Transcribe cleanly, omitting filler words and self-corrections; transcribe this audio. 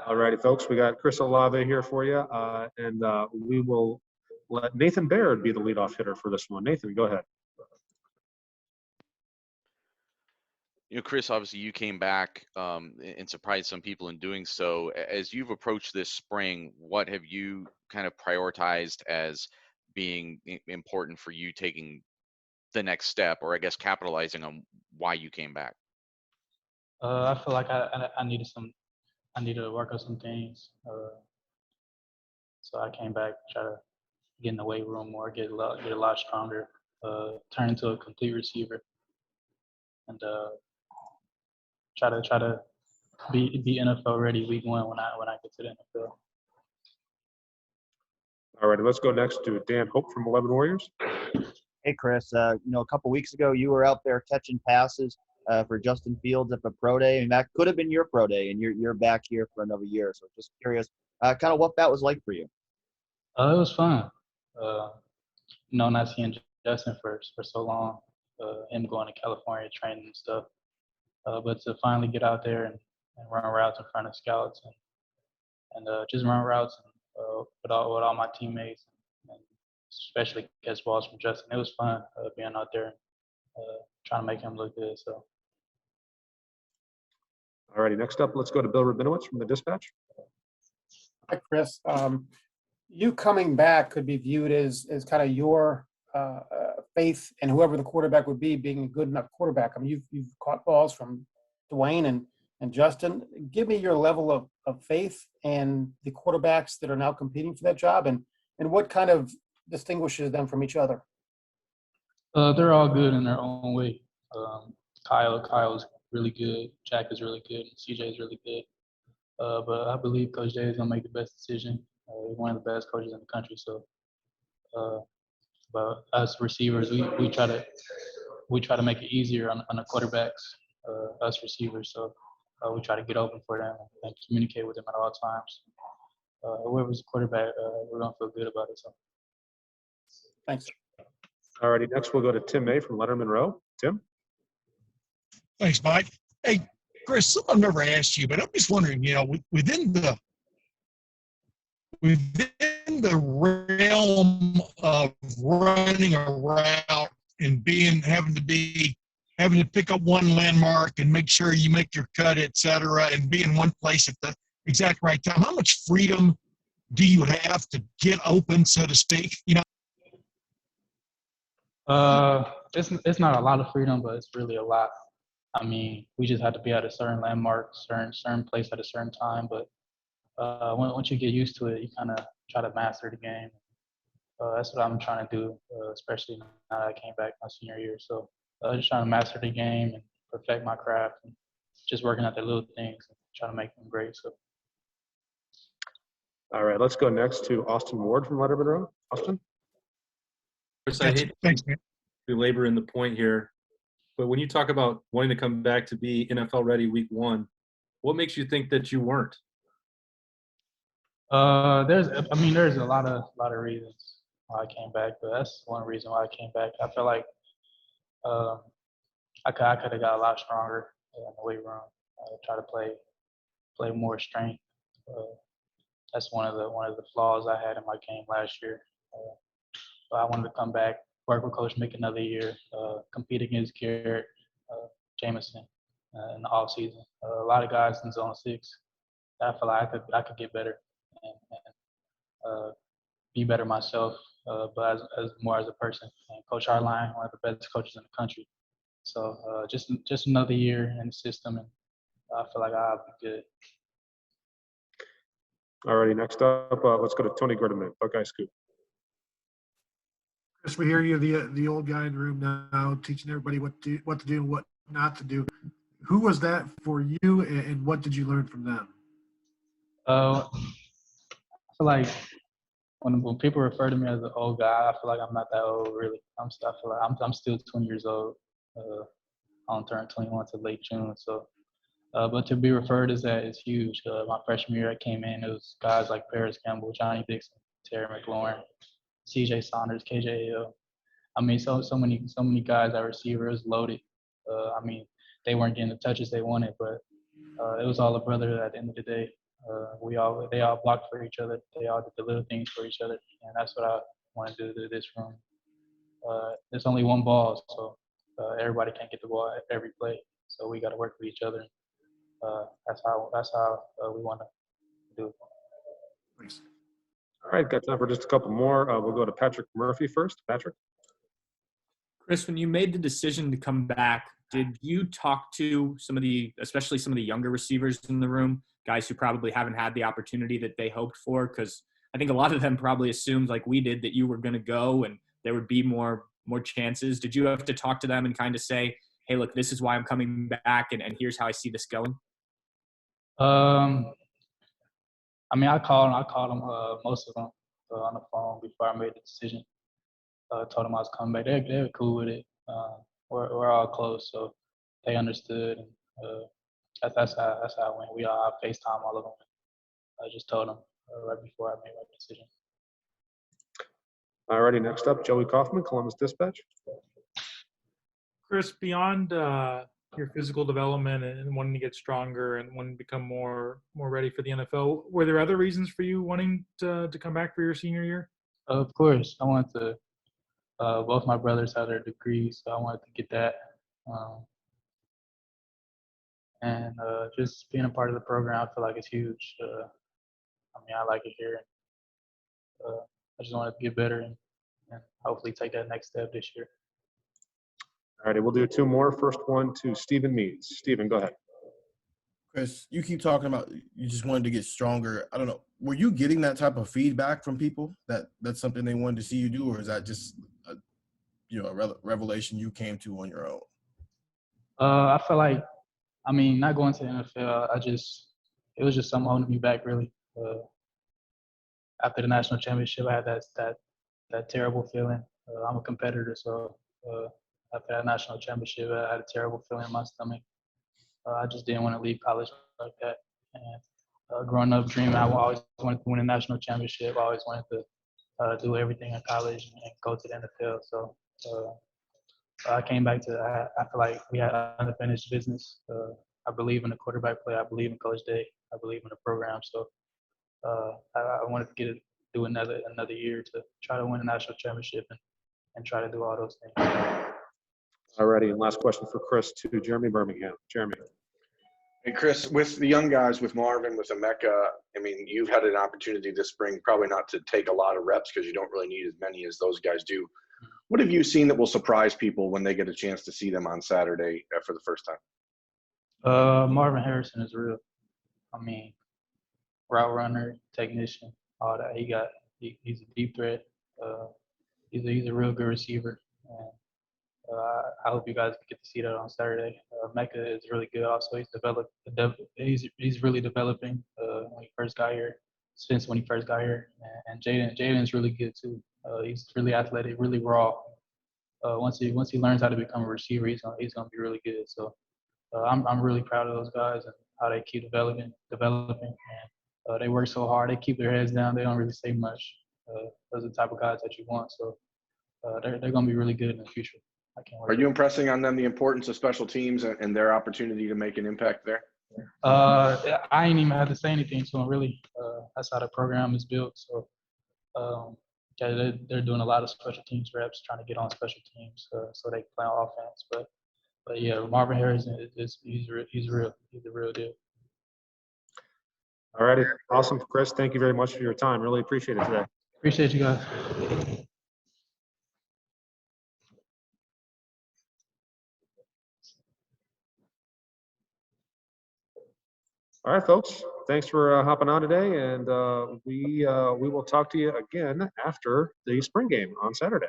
All righty, folks, we got Chris Olave here for you, and we will let Nathan Baird be the leadoff hitter for this one. Nathan, go ahead. Chris, obviously you came back and surprised some people in doing so. As you've approached this spring, what have you kind of prioritized as being important for you taking the next step, or I guess capitalizing on why you came back? I feel like I needed to work on some things. So I came back, try to get in the weight room more, get a lot stronger, turn into a complete receiver, and try to be NFL ready week one when I get to the NFL. All righty, let's go next to Dan Hope from 11 Warriors. Hey, Chris. A couple weeks ago, you were out there catching passes for Justin Fields at the pro day, and that could have been your pro day, and you're back here for another year. So just curious, kind of what that was like for you. It was fun. Not seeing Justin for so long, him going to California training and stuff. But to finally get out there and run routes in front of scouts and just run routes and, with all my teammates, and especially catch balls from Justin. It was fun being out there and trying to make him look good. So. All righty, next up, let's go to Bill Rabinowitz from the Dispatch. Hi, Chris. You coming back could be viewed as kind of your faith in whoever the quarterback would be, being a good enough quarterback. I mean, you've caught balls from Dwayne and Justin. Give me your level of faith and the quarterbacks that are now competing for that job, and what kind of distinguishes them from each other. They're all good in their own way. Kyle's really good. Jack is really good. And CJ is really good. But I believe Coach Jay is gonna make the best decision. He's one of the best coaches in the country. So, but us receivers, we try to make it easier on the quarterbacks, us receivers. So we try to get open for them and communicate with them at all times. Whoever's the quarterback, we're gonna feel good about it. So, thanks. All righty, next we'll go to Tim May from Letterman Row. Tim. Thanks, Mike. Hey, Chris, I've never asked you, but I'm just wondering, within the realm of running a route and having to pick up one landmark and make sure you make your cut, et cetera, and be in one place at the exact right time, how much freedom do you have to get open, so to speak? It's not a lot of freedom, but it's really a lot. I mean, we just have to be at a certain landmark, certain place at a certain time. But once you get used to it, you kind of try to master the game. That's what I'm trying to do, especially now that I came back my senior year. So just trying to master the game and perfect my craft, and just working at the little things and trying to make them great. So. All right, let's go next to Austin Ward from Letterman Row. Austin. Chris, I hate to belabor in the point here, but when you talk about wanting to come back to be NFL ready week one, what makes you think that you weren't? There's a lot of reasons why I came back, but that's one reason why I came back. I feel like I could have got a lot stronger in the weight room. Try to play more strength. That's one of the flaws I had in my game last year. But I wanted to come back, work with Coach Mick another year, compete against Garrett, Jameson in the off season. A lot of guys in Zone 6. I feel like I could get better and be better myself, but as more as a person. And Coach Harline, one of the best coaches in the country. So just another year in the system, and I feel like I'll be good. All righty, next up, let's go to Tony Gorderman, Buckeye Scoop. Chris, we hear you, the old guy in the room now, teaching everybody what to do and what not to do. Who was that for you, and what did you learn from them? I feel like when people refer to me as an old guy, I feel like I'm not that old, really. I feel like I'm still 20 years old. I'll turn 21 to late June. So, but to be referred as that is huge. My freshman year, I came in, it was guys like Paris Campbell, Johnny Dixon, Terry McLaurin, C.J. Saunders, K.J. Hill. I mean, so many guys at receiver is loaded. I mean, they weren't getting the touches they wanted, but it was all a brother at the end of the day. They all blocked for each other. They all did the little things for each other, and that's what I want to do to this room. There's only one ball, so everybody can't get the ball at every play. So we got to work for each other. That's how we want to do it. Thanks. All right, got time for just a couple more. We'll go to Patrick Murphy first. Patrick. Chris, when you made the decision to come back, did you talk to especially some of the younger receivers in the room, guys who probably haven't had the opportunity that they hoped for? Because I think a lot of them probably assumed, like we did, that you were going to go and there would be more chances. Did you have to talk to them and kind of say, hey, look, this is why I'm coming back, and here's how I see this going? I mean, I called them, most of them on the phone before I made the decision. Told them I was coming back. They were cool with it. We're all close, so they understood. And that's how it went. We all FaceTime all of them. I just told them right before I made my decision. All righty, next up, Joey Kaufman, Columbus Dispatch. Chris, beyond your physical development and wanting to get stronger and wanting to become more ready for the NFL, were there other reasons for you wanting to come back for your senior year? Of course, I wanted to. Both my brothers have their degrees, so I wanted to get that. And just being a part of the program, I feel like it's huge. I mean, I like it here. I just wanted to get better and hopefully take that next step this year. All righty, we'll do two more. First one to Stephen Meads. Stephen, go ahead. Chris, you keep talking about you just wanted to get stronger. I don't know. Were you getting that type of feedback from people that's something they wanted to see you do, or is that just a revelation you came to on your own? I feel like, I mean, not going to the NFL, it was just something holding me back, really. After the national championship, I had that terrible feeling. I'm a competitor, so after that national championship, I had a terrible feeling in my stomach. I just didn't want to leave college like that. And growing up dreaming, I always wanted to win a national championship. I always wanted to do everything in college and go to the NFL. So I came back to, I feel like we had unfinished business. I believe in the quarterback play. I believe in Coach Day. I believe in the program. So I wanted to do another year to try to win a national championship and try to do all those things. All righty, and last question for Chris to Jeremy Birmingham. Jeremy. Hey, Chris, with the young guys, with Marvin, with Emeka, I mean, you've had an opportunity this spring, probably not to take a lot of reps because you don't really need as many as those guys do. What have you seen that will surprise people when they get a chance to see them on Saturday for the first time? Marvin Harrison is real. I mean, route runner, technician, all that. He's a deep threat. He's a real good receiver. And I hope you guys get to see that on Saturday. Mecca is really good. Also, he's really developing when he first got here. Since when he first got here, and Jaden's really good too. He's really athletic, really raw. Once he learns how to become a receiver, he's gonna be really good. So I'm really proud of those guys and how they keep developing. And they work so hard. They keep their heads down. They don't really say much. Those are the type of guys that you want. So they're gonna be really good in the future. I can't wait. Are you impressing on them the importance of special teams and their opportunity to make an impact there? I ain't even had to say anything to them, really. That's how the program is built. So they're doing a lot of special teams reps, trying to get on special teams so they can play on offense. But yeah, Marvin Harrison he's real. He's the real deal. All righty, awesome, Chris. Thank you very much for your time. Really appreciate it today. Appreciate you guys. All right, folks. Thanks for hopping on today, and we will talk to you again after the spring game on Saturday.